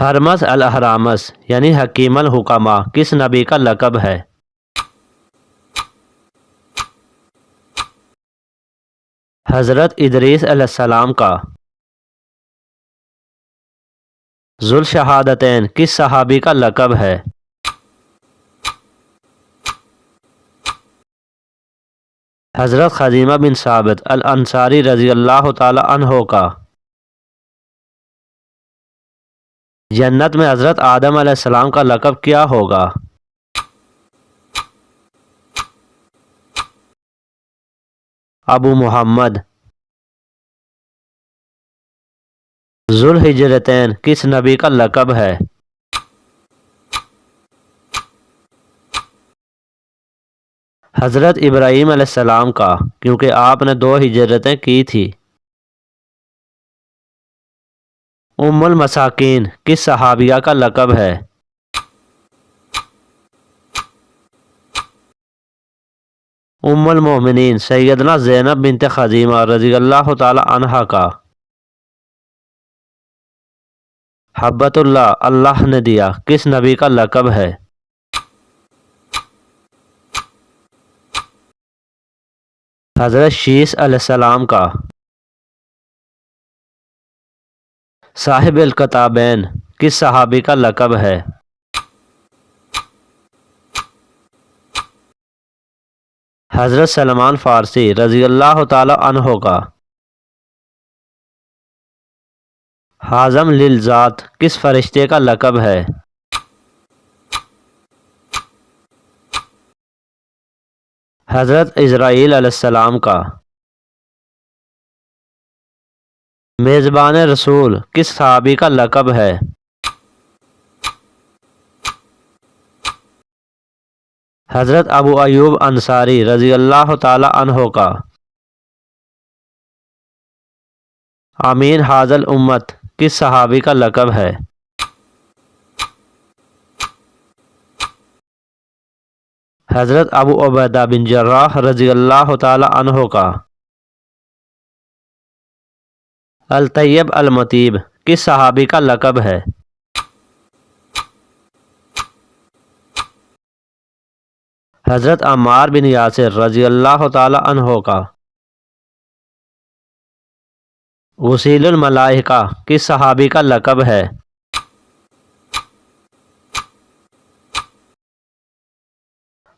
Hormuz الاہرامس یعنی حکیم الحکماء کس نبی کا لقب ہے؟ حضرت ادریس علیہ السلام کا۔ ذوالشہادتین کس صحابی کا لقب ہے؟ حضرت خزیمہ بن ثابت الانصاری رضی اللہ تعالی عنہ کا۔ جنت میں حضرت آدم علیہ السلام کا لقب کیا ہوگا؟ ابو محمد۔ ذوالحجرتین کس نبی کا لقب ہے؟ حضرت ابراہیم علیہ السلام کا، کیونکہ آپ نے 2 ہجرتیں کی تھی۔ ام المساکین کس صحابیہ کا لقب ہے؟ ام المومنین سیدنا زینب بنت خزیمہ رضی اللہ تعالی عنہا کا۔ حبت اللہ اللہ نے دیا کس نبی کا لقب ہے؟ حضرت شیس علیہ السلام کا۔ صاحب الکتابین کس صحابی کا لقب ہے؟ حضرت سلمان فارسی رضی اللہ تعالی عنہ کا۔ حازم للذات کس فرشتے کا لقب ہے؟ حضرت اسرائیل علیہ السلام کا۔ میزبان رسول کس صحابی کا لقب ہے؟ حضرت ابو ایوب انصاری رضی اللہ تعالی عنہ کا۔ امین حاضل امت کس صحابی کا لقب ہے؟ حضرت ابو عبیدہ بن جراح رضی اللہ تعالی عنہ کا۔ الطیب المطیب کس صحابی کا لقب ہے؟ حضرت عمار بن یاسر رضی اللہ تعالی عنہ کا۔ غسیل الملائکہ کس صحابی کا لقب ہے؟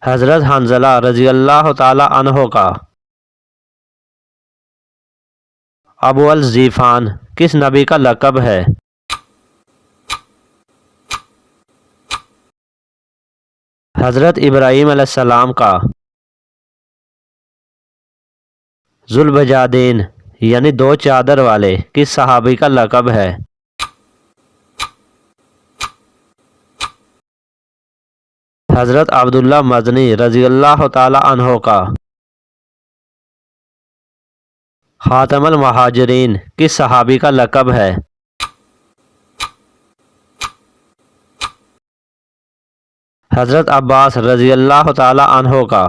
حضرت حنظلہ رضی اللہ تعالی عنہ کا۔ ابو الزیفان کس نبی کا لقب ہے؟ حضرت ابراہیم علیہ السلام کا۔ ذوالبجادین یعنی 2 چادر والے کس صحابی کا لقب ہے؟ حضرت عبداللہ مدنی رضی اللہ تعالی عنہ کا۔ خاتم المہاجرین کس صحابی کا لقب ہے؟ حضرت عباس رضی اللہ تعالی عنہ کا۔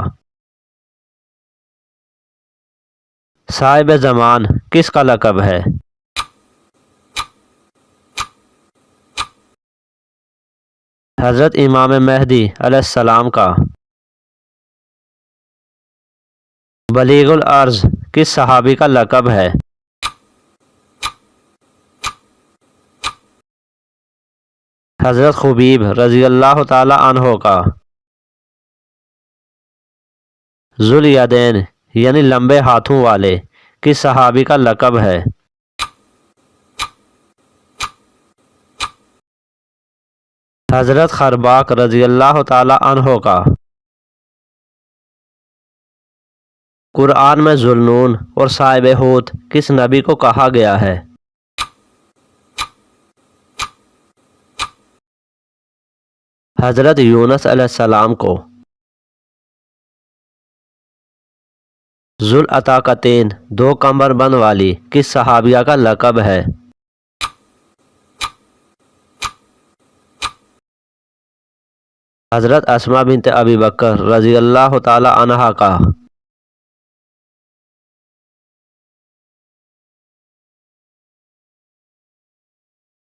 صاحب زمان کس کا لقب ہے؟ حضرت امام مہدی علیہ السلام کا۔ بلیغ الارض کس صحابی کا لقب ہے؟ حضرت خبیب رضی اللہ تعالی عنہ کا۔ ذوالیدین یعنی لمبے ہاتھوں والے کس صحابی کا لقب ہے؟ حضرت خرباق رضی اللہ تعالی عنہ کا۔ قرآن میں ذوالنون اور صاحب حوت کس نبی کو کہا گیا ہے؟ حضرت یونس علیہ السلام کو۔ ذوالعطاقتین 2 کمر بند والی کس صحابیہ کا لقب ہے؟ حضرت اسماء بنت ابی بکر رضی اللہ تعالی عنہا کا۔